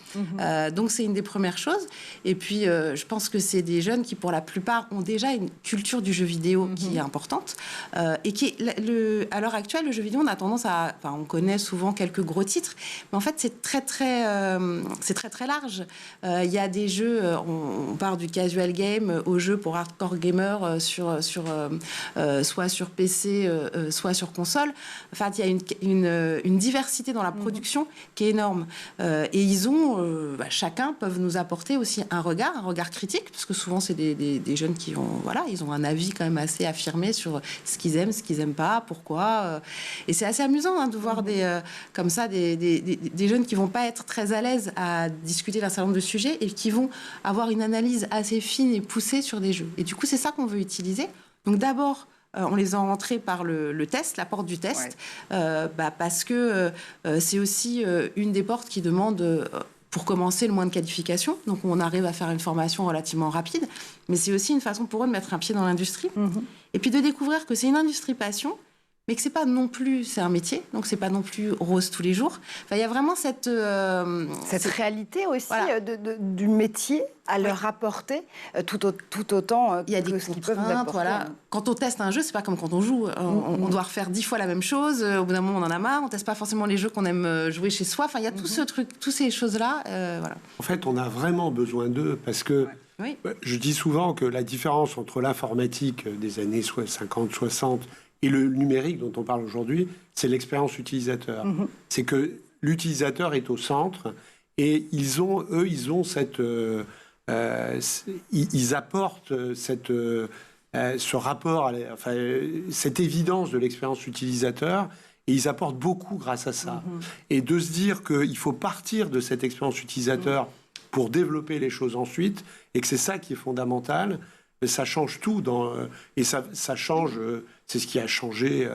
[SPEAKER 6] Donc, c'est une des premières choses. Et puis, je pense que c'est des jeunes qui, pour la plupart, ont déjà une culture du jeu vidéo qui est importante. Et qui est, à l'heure actuelle, le jeu vidéo, on a tendance à... Enfin, on connaît souvent quelques gros titres, mais en fait, c'est très, très large. Il y a des jeux, on part du casual game aux jeux pour hardcore gamers soit sur PC, soit sur console. Enfin, il y a une diversité dans la production qui est énorme. Et ils ont, chacun peuvent nous apporter aussi un regard critique, parce que souvent, c'est des jeunes qui ils ont un avis quand même assez affirmé sur ce qu'ils aiment, ce qu'ils n'aiment pas, pourquoi. Et c'est assez amusant de voir comme ça des jeunes qui vont pas être très à l'aise à discuter d'un certain nombre de sujets et qui vont avoir une analyse assez fine et poussée sur des jeux. Et du coup, c'est ça qu'on veut utiliser. Donc d'abord, on les a rentrés par le test, la porte du test, parce que c'est aussi une des portes qui demande... pour commencer, le moins de qualification. Donc, on arrive à faire une formation relativement rapide. Mais c'est aussi une façon pour eux de mettre un pied dans l'industrie. Et puis de découvrir que c'est une industrie passion, mais que c'est pas non plus... C'est un métier, donc c'est pas non plus rose tous les jours. Enfin, il y a vraiment cette
[SPEAKER 1] réalité aussi du métier à leur rapporter tout autant
[SPEAKER 6] il y a des
[SPEAKER 1] ce qu'ils peuvent nous apporter.
[SPEAKER 6] Voilà. Quand on teste un jeu, c'est pas comme quand on joue. On doit refaire 10 fois la même chose. Au bout d'un moment, on en a marre. On teste pas forcément les jeux qu'on aime jouer chez soi. Enfin, il y a tout ce truc, toutes ces choses-là. Voilà.
[SPEAKER 3] En fait, on a vraiment besoin d'eux parce que je dis souvent que la différence entre l'informatique des années 50, 60 et le numérique dont on parle aujourd'hui, c'est l'expérience utilisateur. C'est que l'utilisateur est au centre et ils ont cette... ils apportent ce rapport, cette évidence de l'expérience utilisateur, et ils apportent beaucoup grâce à ça. Et de se dire qu'il faut partir de cette expérience utilisateur pour développer les choses ensuite, et que c'est ça qui est fondamental, ça change tout. Et ça change, c'est ce qui a changé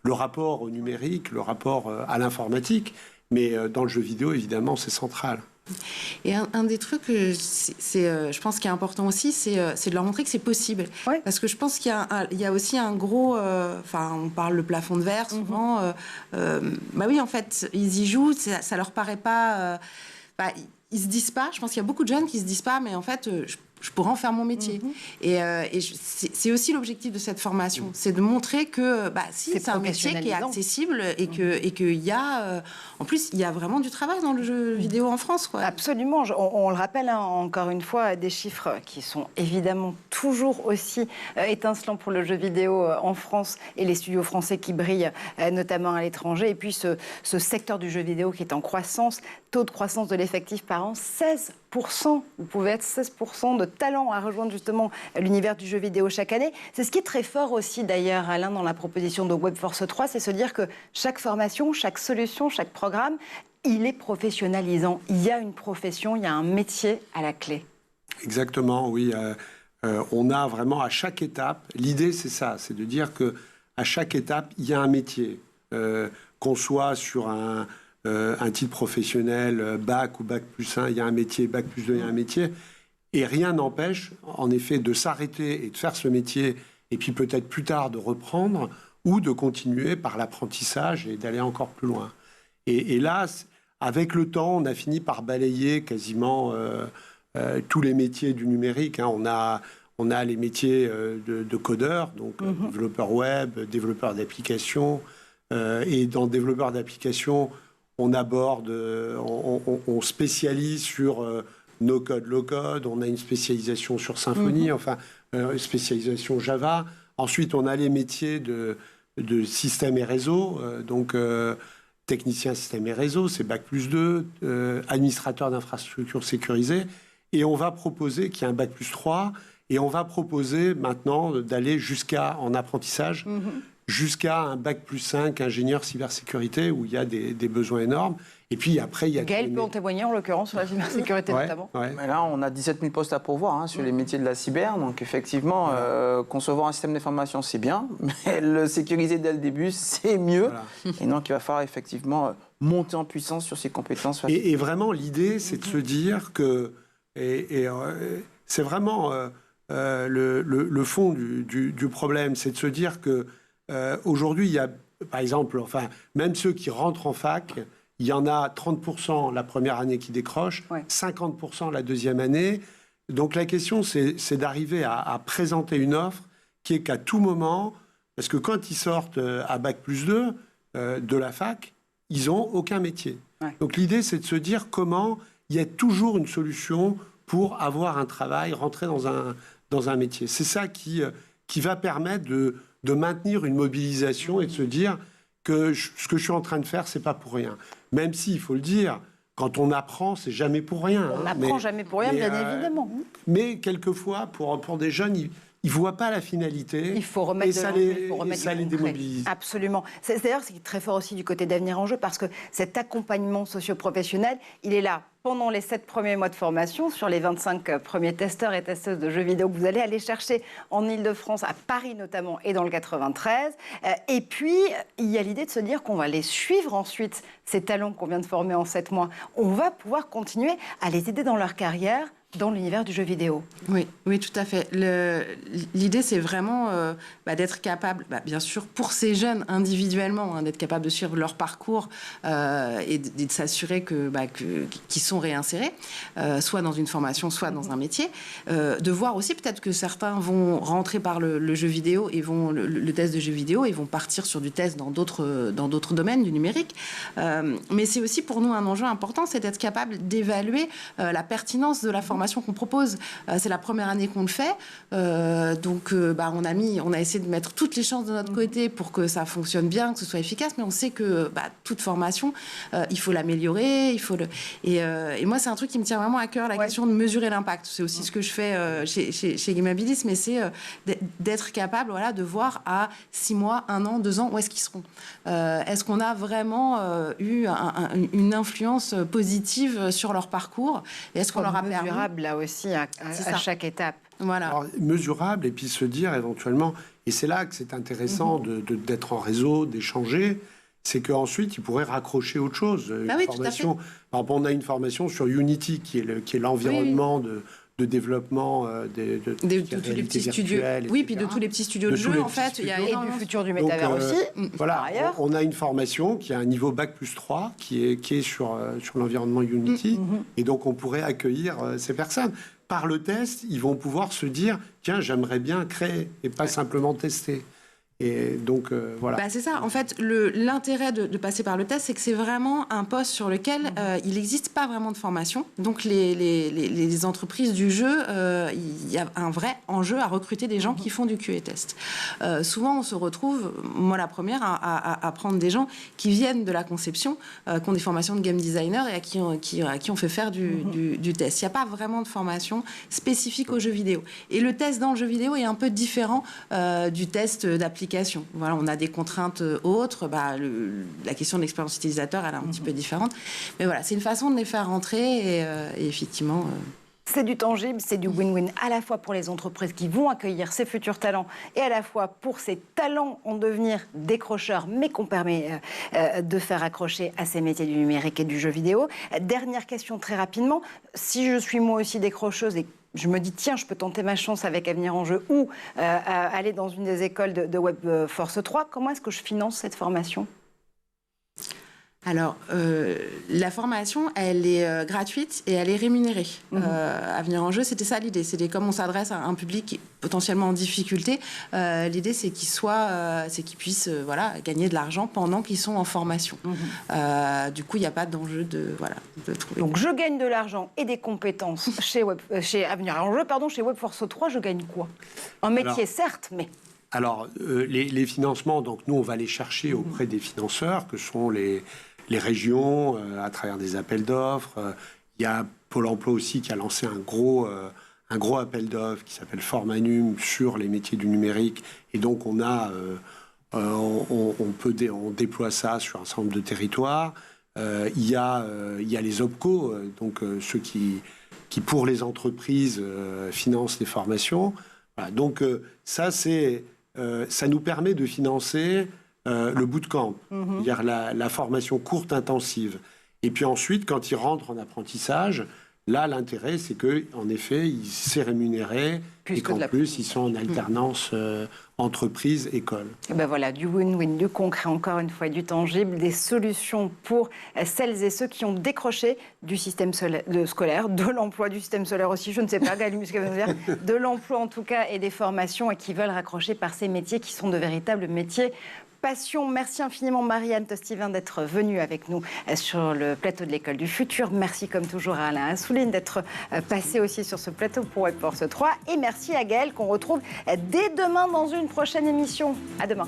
[SPEAKER 3] le rapport au numérique, le rapport à l'informatique, mais dans le jeu vidéo, évidemment, c'est central.
[SPEAKER 6] Et un des trucs, je pense qu'il est important aussi, c'est de leur montrer que c'est possible. Parce que je pense qu'il y a aussi un gros... on parle le plafond de verre, souvent. Oui, en fait, ils y jouent, ça leur paraît pas... ils se disent pas, je pense qu'il y a beaucoup de jeunes qui se disent pas, mais en fait... je pourrais en faire mon métier. Et c'est aussi l'objectif de cette formation, c'est de montrer que c'est un métier qui est accessible et qu'il y a... en plus, il y a vraiment du travail dans le jeu vidéo en France.
[SPEAKER 1] Absolument. On le rappelle, encore une fois, des chiffres qui sont évidemment toujours aussi étincelants pour le jeu vidéo en France et les studios français qui brillent, notamment à l'étranger. Et puis ce secteur du jeu vidéo qui est en croissance, taux de croissance de l'effectif par an, 16%. Vous pouvez être 16% de talent à rejoindre justement l'univers du jeu vidéo chaque année. C'est ce qui est très fort aussi d'ailleurs, Alain, dans la proposition de Webforce 3, c'est se dire que chaque formation, chaque solution, chaque programme, il est professionnalisant. Il y a une profession, il y a un métier à la clé.
[SPEAKER 3] Exactement, oui. On a vraiment à chaque étape, l'idée c'est ça, c'est de dire qu'à chaque étape, il y a un métier. Qu'on soit sur un titre professionnel, bac ou bac plus 1, il y a un métier, bac plus 2, il y a un métier. Et rien n'empêche, en effet, de s'arrêter et de faire ce métier, et puis peut-être plus tard de reprendre, ou de continuer par l'apprentissage et d'aller encore plus loin. Et là, avec le temps, on a fini par balayer quasiment tous les métiers du numérique. On a les métiers de codeurs, donc développeur web, développeur d'applications. Et dans développeur d'applications, on aborde, on spécialise sur no-code, low-code, on a une spécialisation sur Symfony, spécialisation Java. Ensuite, on a les métiers de système et réseau, donc technicien système et réseau, c'est Bac plus 2, administrateur d'infrastructures sécurisées. Et on va proposer qu'il y ait un Bac plus 3, et on va proposer maintenant d'aller jusqu'à, en apprentissage, jusqu'à un bac+5 ingénieur cybersécurité où il y a des besoins énormes. Et puis après, il y a...
[SPEAKER 1] Gaël peut en témoigner, en l'occurrence, sur la cybersécurité notamment.
[SPEAKER 2] Mais là, on a 17 000 postes à pourvoir sur les métiers de la cyber. Donc effectivement, concevoir un système d'information, c'est bien, mais le sécuriser dès le début, c'est mieux. Et donc, il va falloir effectivement monter en puissance sur ces compétences.
[SPEAKER 3] Et vraiment, l'idée, c'est de se dire que... c'est vraiment le fond du problème, c'est de se dire que aujourd'hui, il y a, par exemple, même ceux qui rentrent en fac, il y en a 30% la première année qui décrochent, 50% la deuxième année. Donc la question, c'est d'arriver à présenter une offre qui est qu'à tout moment, parce que quand ils sortent à bac+2 de la fac, ils n'ont aucun métier. Donc l'idée, c'est de se dire comment il y a toujours une solution pour avoir un travail, rentrer dans un métier. C'est ça qui va permettre de maintenir une mobilisation et de se dire que ce que je suis en train de faire, c'est pas pour rien. Même si, il faut le dire, quand on apprend, c'est jamais pour rien.
[SPEAKER 1] On n'apprend jamais pour rien, bien évidemment.
[SPEAKER 3] Mais quelquefois, pour des jeunes, ils ne voient pas la finalité.
[SPEAKER 1] Il faut remettre de l'envie, il faut remettre
[SPEAKER 3] ça
[SPEAKER 1] du
[SPEAKER 3] les
[SPEAKER 1] concret.
[SPEAKER 3] démobilise.
[SPEAKER 1] Absolument. D'ailleurs, c'est très fort aussi du côté d'Avenir en Jeu, parce que cet accompagnement socio-professionnel, il est là pendant les 7 premiers mois de formation, sur les 25 premiers testeurs et testeuses de jeux vidéo que vous allez aller chercher en Ile-de-France, à Paris notamment, et dans le 93. Et puis, il y a l'idée de se dire qu'on va les suivre ensuite, ces talents qu'on vient de former en 7 mois. On va pouvoir continuer à les aider dans leur carrière, dans l'univers du jeu vidéo.
[SPEAKER 6] Oui, tout à fait. L'idée, c'est vraiment d'être capable, bien sûr, pour ces jeunes individuellement, d'être capable de suivre leur parcours et de s'assurer qu'ils sont réinsérés, soit dans une formation, soit dans un métier. De voir aussi peut-être que certains vont rentrer par le jeu vidéo et vont le test de jeu vidéo et vont partir sur du test dans d'autres domaines du numérique. Mais c'est aussi pour nous un enjeu important, c'est d'être capable d'évaluer la pertinence de la formation qu'on propose. C'est la première année qu'on le fait. Donc, on a essayé de mettre toutes les chances de notre côté pour que ça fonctionne bien, que ce soit efficace. Mais on sait que toute formation, il faut l'améliorer. Et moi, c'est un truc qui me tient vraiment à cœur, la question de mesurer l'impact. C'est aussi ce que je fais chez Gamabilis, mais c'est d'être capable de voir à 6 mois, 1 an, 2 ans, où est-ce qu'ils seront. Est-ce qu'on a vraiment eu une influence positive sur leur parcours? Et est-ce qu'on leur a permis
[SPEAKER 1] là aussi à chaque étape.
[SPEAKER 6] Voilà.
[SPEAKER 3] Alors, mesurable, et puis se dire éventuellement, et c'est là que c'est intéressant d'être en réseau, d'échanger, c'est qu'ensuite ils pourraient raccrocher autre chose.
[SPEAKER 6] Formation.
[SPEAKER 3] Par exemple, on a une formation sur Unity qui est l'environnement de développement de tous
[SPEAKER 6] les petits studios. Oui, puis de tous les petits studios de jeu, en fait. Il y a
[SPEAKER 1] et du futur du métavers aussi.
[SPEAKER 3] Voilà, on a une formation qui a un niveau bac+3 qui est sur l'environnement Unity. Et donc, on pourrait accueillir ces personnes. Par le test, ils vont pouvoir se dire, tiens, j'aimerais bien créer et pas simplement tester. Et donc, voilà.
[SPEAKER 6] C'est ça. En fait, l'intérêt de passer par le test, c'est que c'est vraiment un poste sur lequel il n'existe pas vraiment de formation. Donc, les entreprises du jeu, il y a un vrai enjeu à recruter des gens qui font du QA test. Souvent, on se retrouve, moi la première, à prendre des gens qui viennent de la conception, qui ont des formations de game designer et à qui on fait faire du test. Il n'y a pas vraiment de formation spécifique au jeu vidéo. Et le test dans le jeu vidéo est un peu différent du test d'application. Voilà, on a des contraintes autres. La question de l'expérience utilisateur, elle est un petit peu différente. Mais voilà, c'est une façon de les faire rentrer et effectivement...
[SPEAKER 1] C'est du tangible, c'est du win-win à la fois pour les entreprises qui vont accueillir ces futurs talents et à la fois pour ces talents en devenir décrocheurs, mais qu'on permet de faire accrocher à ces métiers du numérique et du jeu vidéo. Dernière question très rapidement. Si je suis moi aussi décrocheuse et je me dis, tiens, je peux tenter ma chance avec Avenir en Jeu ou aller dans une des écoles de Webforce 3, comment est-ce que je finance cette formation ?
[SPEAKER 6] Alors, la formation, elle est gratuite et elle est rémunérée. Avenir en Jeu, c'était ça l'idée. C'était comme on s'adresse à un public qui est potentiellement en difficulté, l'idée c'est qu'ils puissent gagner de l'argent pendant qu'ils sont en formation. Du coup, il n'y a pas d'enjeu de trouver.
[SPEAKER 1] Donc, je gagne de l'argent et des compétences chez Avenir en Jeu, chez Webforce 3, je gagne quoi ? Un métier, certes, mais...
[SPEAKER 3] Alors, les financements, donc nous, on va les chercher auprès des financeurs, que sont les régions, à travers des appels d'offres. Il y a Pôle emploi aussi qui a lancé un gros appel d'offres qui s'appelle Formanum sur les métiers du numérique. Et donc, on a On déploie ça sur un certain nombre de territoires. Il y a les OPCO, donc ceux qui pour les entreprises financent les formations. Voilà, donc ça nous permet de financer le bootcamp, c'est-à-dire la formation courte intensive. Et puis ensuite, quand ils rentrent en apprentissage, là, l'intérêt, c'est qu'en effet, c'est rémunéré et qu'en plus, ils sont en alternance entreprise-école.
[SPEAKER 1] Et ben voilà, du win-win, du concret, encore une fois, du tangible, des solutions pour celles et ceux qui ont décroché du système scolaire, de l'emploi, du système solaire aussi, je ne sais pas, Galim, ce qu'elle veut dire, de l'emploi en tout cas, et des formations, et qui veulent raccrocher par ces métiers qui sont de véritables métiers passion. Merci infiniment Marianne Tostevin d'être venue avec nous sur le plateau de l'École du Futur. Merci comme toujours à Alain Assouline d'être passé aussi sur ce plateau pour Web Force 3. Et merci à Gaëlle qu'on retrouve dès demain dans une prochaine émission. À demain.